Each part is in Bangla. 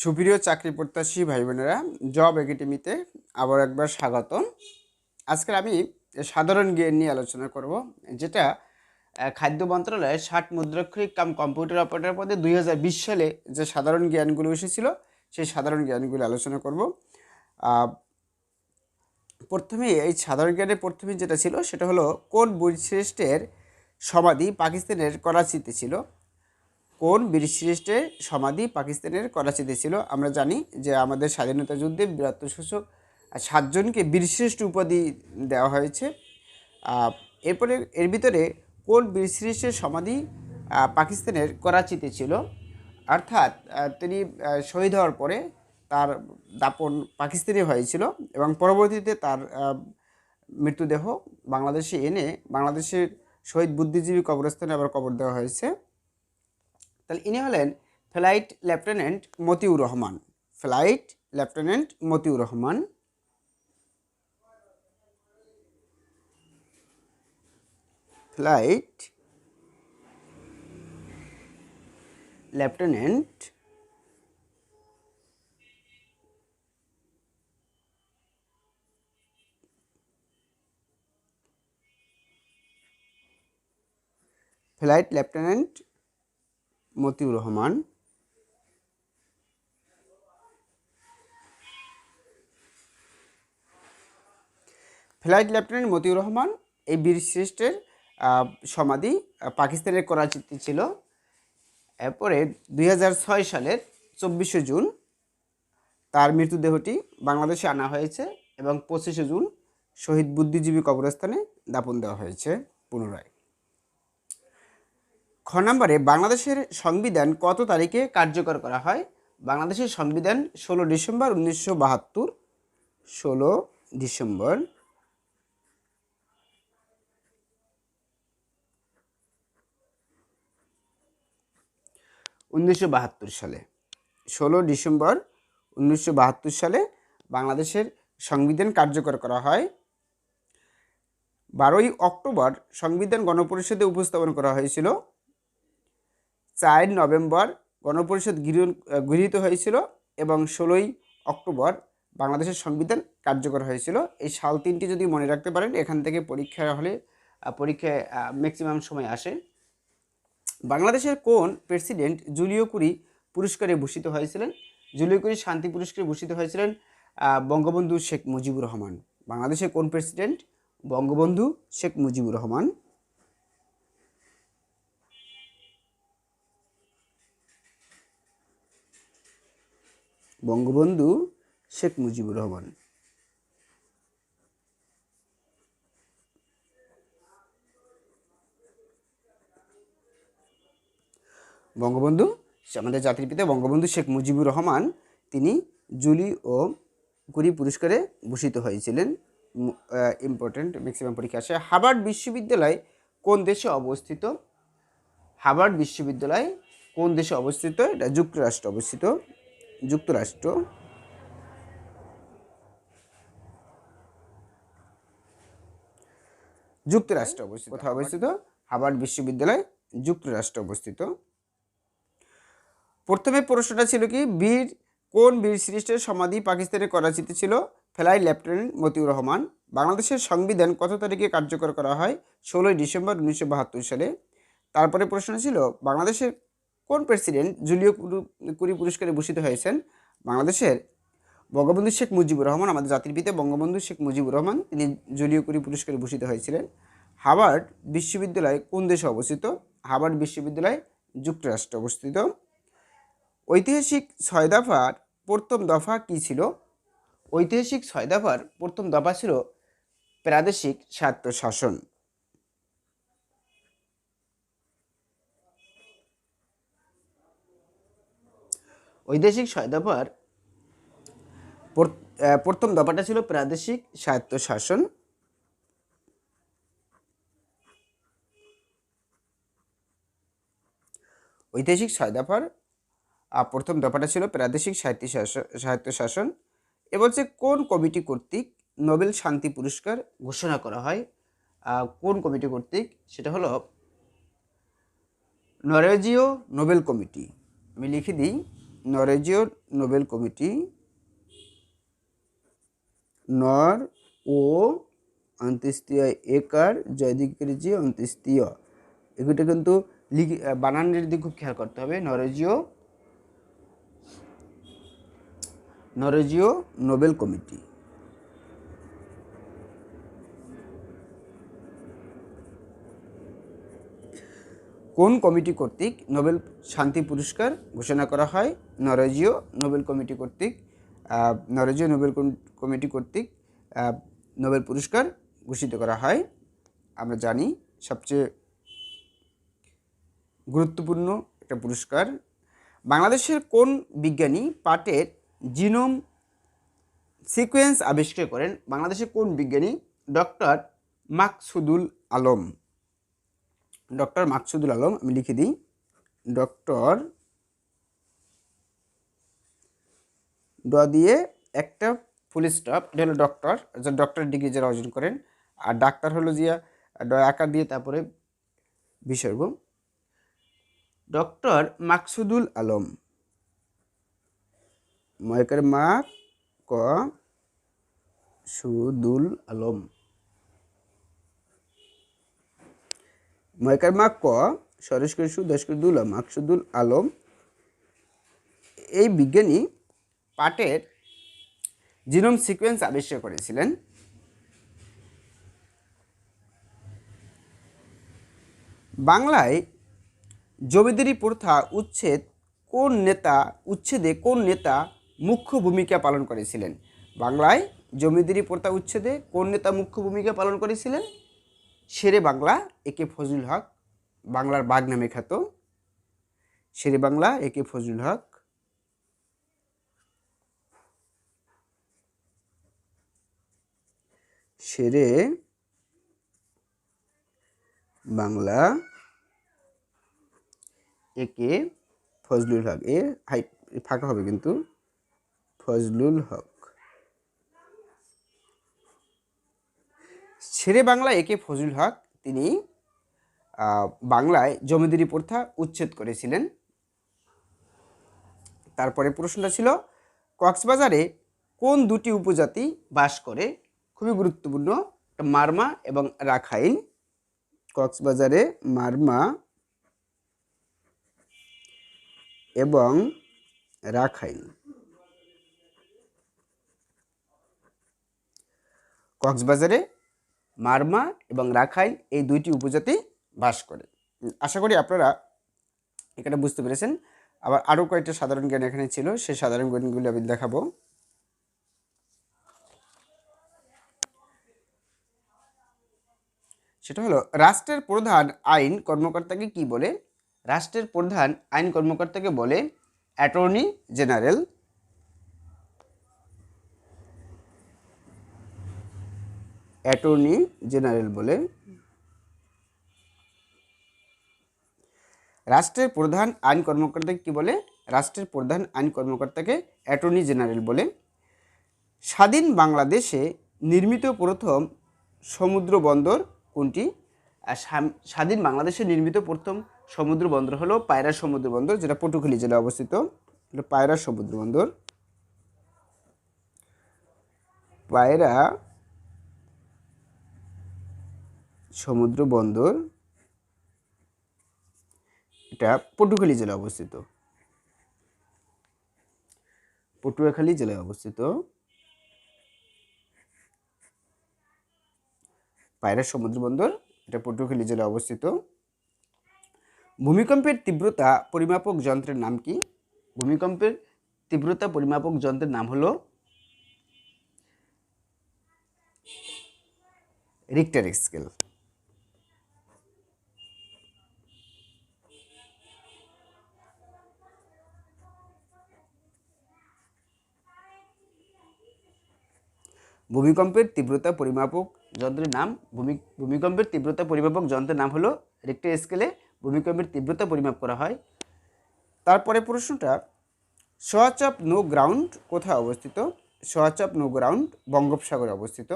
সুপ্রিয় চাকরি প্রত্যাশী ভাই বোনেরা, জব একাডেমিতে আবার একবার স্বাগতম। আজকে আমি সাধারণ জ্ঞান নিয়ে আলোচনা করব, যেটা খাদ্য মন্ত্রণালয়ের 60 মুদ্রাক্ষরিক কাম কম্পিউটার অপারেটর পদে 2020 সালে যে সাধারণ জ্ঞানগুলো এসেছিল সেই সাধারণ জ্ঞানগুলো আলোচনা করব। প্রথমে এই সাধারণ জ্ঞানের প্রথমে যেটা ছিল সেটা হলো, কোন বীরশ্রেষ্ঠের সমাধি পাকিস্তানের করাচিতে ছিল। কোন বীরশ্রেষ্ঠের সমাধি পাকিস্তানের করাচিতে ছিল? আমরা জানি যে আমাদের স্বাধীনতা যুদ্ধে বীরত্বসূচক 7 জনকে বীরশ্রেষ্ঠ উপাধি দেওয়া হয়েছে। এরপরে এর ভিতরে কোন বীরশ্রেষ্ঠের সমাধি পাকিস্তানের করাচিতে ছিল, অর্থাৎ তিনি শহীদ হওয়ার পরে তার দাপন পাকিস্তানে হয়েছিল এবং পরবর্তীতে তার মৃতদেহ বাংলাদেশে এনে বাংলাদেশের শহীদ বুদ্ধিজীবী কবরস্থানে আবার কবর দেওয়া হয়েছে। তাহলে ইনি হলেন flight lieutenant Motiur Rahman. Flight lieutenant Motiur Rahman. Flight lieutenant flight lieutenant Motiur Rahman. Flight lieutenant Motiur Rahman এই বীরশ্রেষ্ঠের সমাধি পাকিস্তানের করাচিতে ছিল। এরপরে 2006 সালের 24শে জুন তার মৃতদেহটি বাংলাদেশে আনা হয়েছে এবং 25শে জুন শহীদ বুদ্ধিজীবী কবরস্থানে দাপন দেওয়া হয়েছে পুনরায়। খ নম্বরে, বাংলাদেশের সংবিধান কত তারিখে কার্যকর করা হয়? বাংলাদেশের সংবিধান 16 ডিসেম্বর 1972। 16 ডিসেম্বর 1972 সালে। 16 ডিসেম্বর 1972 সালে বাংলাদেশের সংবিধান কার্যকর করা হয়। 12ই অক্টোবর সংবিধান গণপরিষদে উপস্থাপন করা হয়েছিল। 4 নভেম্বর গণপরিষদ গৃহীত হয়েছিল এবং 16ই অক্টোবর বাংলাদেশের সংবিধান কার্যকর হয়েছিল। এই সাল তিনটি যদি মনে রাখতে পারেন, এখান থেকে পরীক্ষায় ম্যাক্সিমাম সময় আসে। বাংলাদেশের কোন প্রেসিডেন্ট জুলিও কুরি পুরস্কারে ভূষিত হয়েছিলেন? জুলিও কুরি শান্তি পুরস্কারে ভূষিত হয়েছিলেন বঙ্গবন্ধু শেখ মুজিবুর রহমান। বাংলাদেশের কোন প্রেসিডেন্ট? বঙ্গবন্ধু শেখ মুজিবুর রহমান। বঙ্গবন্ধু শেখ মুজিবুর রহমান। বঙ্গবন্ধু, আমাদের জাতির পিতা বঙ্গবন্ধু শেখ মুজিবুর রহমান, তিনি জুলি ও কুরি পুরস্কারে ভূষিত হয়েছিলেন। ইম্পর্টেন্ট, ম্যাক্সিমাম পরীক্ষা আসে। হার্ভার্ড বিশ্ববিদ্যালয় কোন দেশে অবস্থিত? হার্ভার্ড বিশ্ববিদ্যালয় কোন দেশে অবস্থিত? এটা যুক্তরাষ্ট্রে অবস্থিত। যুক্তরাষ্ট্র। যুক্তরাষ্ট্রে অবস্থিত। কোথায় অবস্থিত? হার্ভার্ড বিশ্ববিদ্যালয় যুক্তরাষ্ট্রে অবস্থিত। প্রথমে প্রশ্নটা ছিল কি, কোন বীরশ্রেষ্ঠের সমাধি পাকিস্তানের করাচিতে ছিল? Flight lieutenant Motiur Rahman. বাংলাদেশের সংবিধান কত তারিখে কার্যকর করা হয়? 16 ডিসেম্বর 1972 সালে। তারপরে প্রশ্ন ছিল, বাংলাদেশের কোন প্রেসিডেন্ট জুলিও কুরি পুরস্কারে ভূষিত হয়েছেন? বাংলাদেশের বঙ্গবন্ধু শেখ মুজিবুর রহমান, আমাদের জাতির পিতা বঙ্গবন্ধু শেখ মুজিবুর রহমান, তিনি জুলিও কুরি পুরস্কারে ভূষিত হয়েছিলেন। হার্ভার্ড বিশ্ববিদ্যালয় কোন দেশে অবস্থিত? হার্ভার্ড বিশ্ববিদ্যালয় যুক্তরাষ্ট্রে অবস্থিত। ঐতিহাসিক 6 দফার প্রথম দফা কী ছিল? ঐতিহাসিক 6 দফার প্রথম দফা ছিল প্রাদেশিক স্বায়ত্তশাসন। ঐতিহাসিক 6 দফার প্রথম দফাটা ছিল প্রাদেশিক স্বায়ত্তশাসন। ঐতিহাসিক 6 দফার প্রথম দফাটা ছিল প্রাদেশিক স্বায়ত্তশাসন। এ বলছে, কোন কমিটি কর্তৃক নোবেল শান্তি পুরস্কার ঘোষণা করা হয়? কোন কমিটি কর্তৃক? সেটা হলো নরওয়েজীয় নোবেল কমিটি। আমি লিখে দিই, নরওয়েজীয় নোবেল কমিটি, নর ও অন্ত্যেষ্টিয় একার জয়দিকের অন্ত্যেষ্টিয়, এগুলো কিন্তু বানানের দিকে খুব খেয়াল করতে হবে। নরওয়েজীয় নোবেল কমিটি। কোন কমিটি কর্তৃক নোবেল শান্তি পুরস্কার ঘোষণা করা হয়? নরওয়েজীয় নোবেল কমিটি কর্তৃক নোবেল পুরস্কার ঘোষিত করা হয়। আমরা জানি সবচেয়ে গুরুত্বপূর্ণ একটা পুরস্কার। বাংলাদেশের কোন বিজ্ঞানী পাটের জিনোম সিকোয়েন্স আবিষ্কার করেন? বাংলাদেশের কোন বিজ্ঞানী? ডক্টর মাকসুদুল আলম। ডক্টর মাকসুদুল আলম, আমি লিখে দিই ডক্টর ড দিয়ে একটা ফুল স্টপ, এটা হলো ডক্টর, ডক্টরেট ডিগ্রি যারা অর্জন করেন। আর ডাক্তার হলো জিয়া আকার দিয়ে তারপরে বিসর্গ। ডক্টর মাকসুদুল আলম, ময়কার মা ক সুদুল আলম, ময়কার মা ক সরেশকর সু দশকর দুল মাকসুদুল আলম। এই বিজ্ঞানী পাটের জিনোম সিকোয়েন্স আবিষ্কার করেছিলেন। বাংলায় জমিদারি প্রথা উচ্ছেদে কোন নেতা মুখ্য ভূমিকা পালন করেছিলেন? বাংলায় জমিদারি প্রথা উচ্ছেদে কোন নেতা মুখ্য ভূমিকা পালন করেছিলেন? শেরে বাংলা একে ফজলুল হক, বাংলার বাঘ নামে খ্যাত শেরে বাংলা একে ফজলুল হক। শেরে বাংলা একে ফজলুল হক, এ হাইট ফাঁকা হবে কিন্তু, ফজলুল হক। শেরে বাংলা একে ফজলুল হক তিনি বাংলায় জমিদারি প্রথা উচ্ছেদ করেছিলেন। তারপরে প্রশ্নটা ছিল কক্সবাজারে কোন দুটি উপজাতি বাস করে? খুবই গুরুত্বপূর্ণ, মারমা এবং রাখাইন। কক্সবাজারে মারমা এবং রাখাইন। কক্সবাজারে মারমা এবং রাখাইন এই দুইটি উপজাতি বাস করে। আশা করি আপনারা এখানে বুঝতে পেরেছেন। আবার আরও কয়েকটা সাধারণ জ্ঞান এখানে ছিল, সেই সাধারণ জ্ঞানগুলি আমি দেখাবো। সেটা হলো রাষ্ট্রের প্রধান আইন কর্মকর্তাকে কি বলে? রাষ্ট্রের প্রধান আইন কর্মকর্তাকে বলে অ্যাটর্নি জেনারেল। অ্যাটর্নি জেনারেল বলে। রাষ্ট্রের প্রধান আইন কর্মকর্তাকে কি বলে? রাষ্ট্রের প্রধান আইন কর্মকর্তাকে অ্যাটর্নি জেনারেল বলে। স্বাধীন বাংলাদেশে নির্মিত প্রথম সমুদ্র বন্দর কোনটি? স্বাধীন বাংলাদেশে নির্মিত প্রথম সমুদ্র বন্দর হলো পায়রা সমুদ্র বন্দর, যেটা পটুয়াখালী জেলায় অবস্থিত। পায়রা সমুদ্র বন্দর, পায়রা সমুদ্র বন্দর, এটা পটুয়াখালী জেলায় অবস্থিত। পটুয়াখালী জেলায় অবস্থিত পায়রা সমুদ্র বন্দর, এটা পটুয়াখালী জেলায় অবস্থিত। ভূমিকম্পের তীব্রতা পরিমাপক যন্ত্রের নাম কি? ভূমিকম্পের তীব্রতা পরিমাপক যন্ত্রের নাম হলো রিক্টার স্কেল। ভূমিকম্পের তীব্রতা পরিমাপক যন্ত্রের নাম ভূমিকম্পের তীব্রতা পরিমাপক যন্ত্রের নাম হলো রিক্টার স্কেলে ভূমিকম্পের তীব্রতা পরিমাপ করা হয়। তারপরে প্রশ্নটা, সোয়াচ অফ নো গ্রাউন্ড কোথায় অবস্থিত? সোয়াচ অফ নো গ্রাউন্ড বঙ্গোপসাগরে অবস্থিত।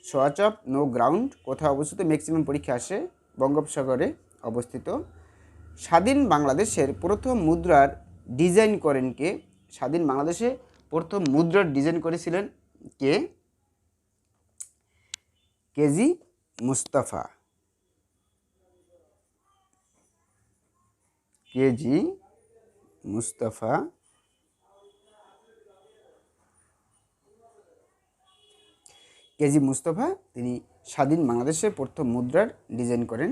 সোয়াচ অফ নো গ্রাউন্ড কোথায় অবস্থিত? ম্যাক্সিমাম পরীক্ষা আসে, বঙ্গোপসাগরে অবস্থিত। স্বাধীন বাংলাদেশের প্রথম মুদ্রার ডিজাইন করেন কে? স্বাধীন বাংলাদেশে প্রথম মুদ্রার ডিজাইন করেছিলেন কে? কেজি মুস্তাফা। কেজি মুস্তাফা তিনি স্বাধীন বাংলাদেশের প্রথম মুদ্রার ডিজাইন করেন।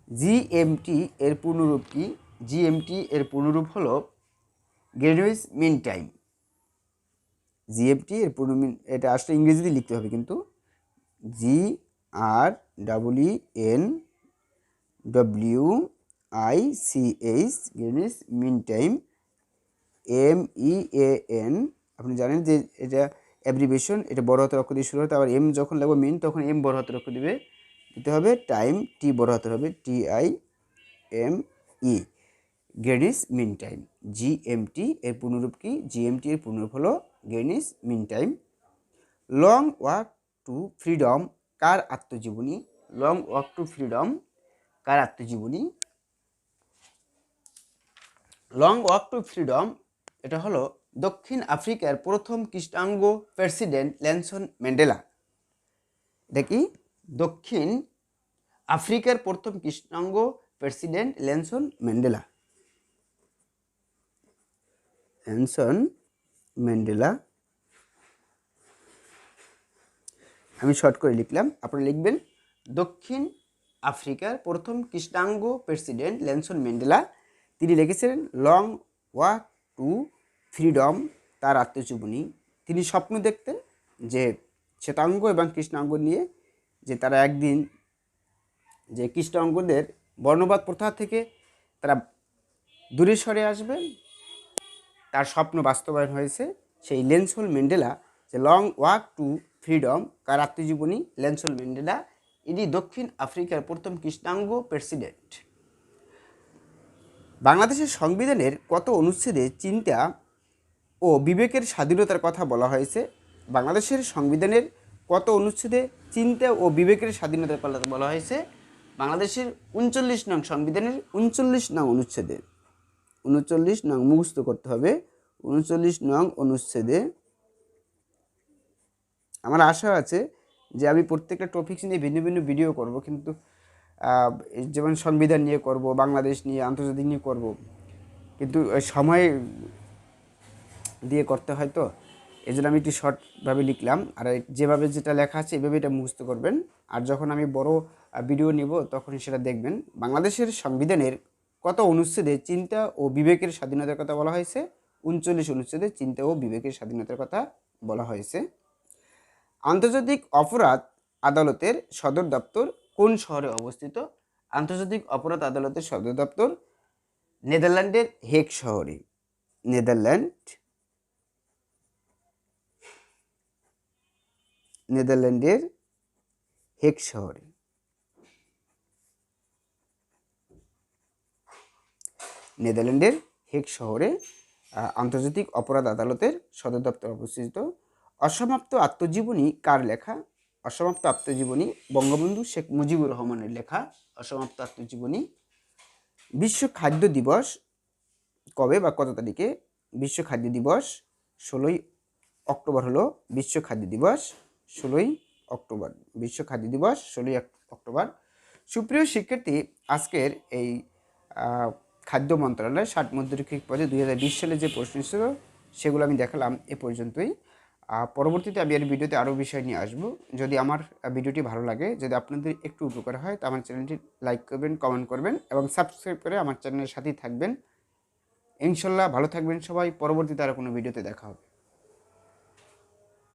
জিএমটি এর পূর্ণরূপ কি? জিএমটি এর পূর্ণরূপ হলো গ্রেনউইচ মিন টাইম। জিএমটি এর পূর্ণরূপ, এটা আসলে ইংরেজিতে লিখতে হবে কিন্তু, GRWNWICH গ্রেনউইচ মিন টাইম, MEAN। আপনি জানেন যে এটা অ্যাব্রিভিয়েশন, এটা বড় হাতের অক্ষর দিয়ে শুরু হতে, আবার এম যখন লাগবে মিন তখন এম বড় হাতের অক্ষর দিতে হবে, টাইম টি বড় হাতের হবে, TIME, Greenwich mean time. GMT এর পূর্ণরূপ কি? জিএমটি এর পূর্ণরূপ হলো Greenwich mean time. Long walk to freedom কার আত্মজীবনী? লং ওয়াক টু ফ্রিডম কার আত্মজীবনী? লং ওয়াক টু ফ্রিডম এটা হলো দক্ষিণ আফ্রিকার প্রথম কৃষ্ণাঙ্গ প্রেসিডেন্ট নেলসন ম্যান্ডেলা। এটা কি? দক্ষিণ আফ্রিকার প্রথম কৃষ্ণাঙ্গ president Nelson Mandela. Nelson Mandela, আমি শর্ট করে লিখলাম, আপনারা লিখবেন দক্ষিণ আফ্রিকার প্রথম কৃষ্ণাঙ্গ প্রেসিডেন্ট নেলসন ম্যান্ডেলা। তিনি লিখেছিলেন লং ওয়াক টু ফ্রিডম তার আত্মজীবনী। তিনি স্বপ্ন দেখতেন যে শ্বেতাঙ্গ এবং কৃষ্ণাঙ্গ নিয়ে, যে তারা একদিন যে কৃষ্ণাঙ্গদের বর্ণবাদ প্রথা থেকে তারা দূরে সরে আসবে। তার স্বপ্ন বাস্তবায়ন হয়েছে। সেই নেলসন ম্যান্ডেলা, যে লং ওয়াক টু ফ্রিডম কার আত্মজীবনী, নেলসন ম্যান্ডেলা ইনি দক্ষিণ আফ্রিকার প্রথম কৃষ্ণাঙ্গ প্রেসিডেন্ট। বাংলাদেশের সংবিধানের কত অনুচ্ছেদে চিন্তা ও বিবেকের স্বাধীনতার কথা বলা হয়েছে? বাংলাদেশের সংবিধানের কত অনুচ্ছেদে চিন্তা ও বিবেকের স্বাধীনতার কথা বলা হয়েছে? বাংলাদেশের 39 নং সংবিধানের 39 নং অনুচ্ছেদে, 39 নং মুখস্থ করতে হবে, 39 নং অনুচ্ছেদে। আমার আশা আছে যে আমি প্রত্যেকটা টপিকস নিয়ে ভিন্ন ভিন্ন ভিডিও করব, কিন্তু যেমন সংবিধান নিয়ে করব, বাংলাদেশ নিয়ে, আন্তর্জাতিক নিয়ে করব, কিন্তু সময় দিয়ে করতে হয়, তো এই জন্য আমি একটু শর্টভাবে লিখলাম। আর যেভাবে যেটা লেখা আছে এভাবে এটা মুখস্থ করবেন। আর যখন আমি বড় ভিডিও নেব তখন সেটা দেখবেন। বাংলাদেশের সংবিধানের কত অনুচ্ছেদে চিন্তা ও বিবেকের স্বাধীনতার কথা বলা হয়েছে? 39 অনুচ্ছেদে চিন্তা ও বিবেকের স্বাধীনতার কথা বলা হয়েছে। আন্তর্জাতিক অপরাধ আদালতের সদর দপ্তর কোন শহরে অবস্থিত? আন্তর্জাতিক অপরাধ আদালতের সদর দপ্তর নেদারল্যান্ডের হেগ শহরে। নেদারল্যান্ডের হেগ শহরে। নেদারল্যান্ডের হেগ শহরে আন্তর্জাতিক অপরাধ আদালতের সদর দপ্তর অবস্থিত। অসমাপ্ত আত্মজীবনী কার লেখা? অসমাপ্ত আত্মজীবনী বঙ্গবন্ধু শেখ মুজিবুর রহমানের লেখা অসমাপ্ত আত্মজীবনী। বিশ্ব খাদ্য দিবস কবে বা কত তারিখে? বিশ্ব খাদ্য দিবস 16ই অক্টোবর হলো বিশ্ব খাদ্য দিবস, 16ই অক্টোবর। বিশ্ব খাদ্য দিবস 16ই অক্টোবর। সুপ্রিয় শিক্ষার্থী, আজকের এই খাদ্য মন্ত্রণালয় 60 মধ্যরক্ষিক পদে 2020 সালে যে প্রশ্ন ছিল সেগুলো আমি দেখালাম এ পর্যন্তই। পরবর্তীতে আমি এর ভিডিওতে আরও বিষয় নিয়ে আসবো। যদি আমার ভিডিওটি ভালো লাগে, যদি আপনাদের একটু উপকার হয়, তো আমার চ্যানেলটি লাইক করবেন, কমেন্ট করবেন এবং সাবস্ক্রাইব করে আমার চ্যানেলের সাথেই থাকবেন। ইনশাল্লাহ ভালো থাকবেন সবাই। পরবর্তীতে আরও কোনো ভিডিওতে দেখা হবে।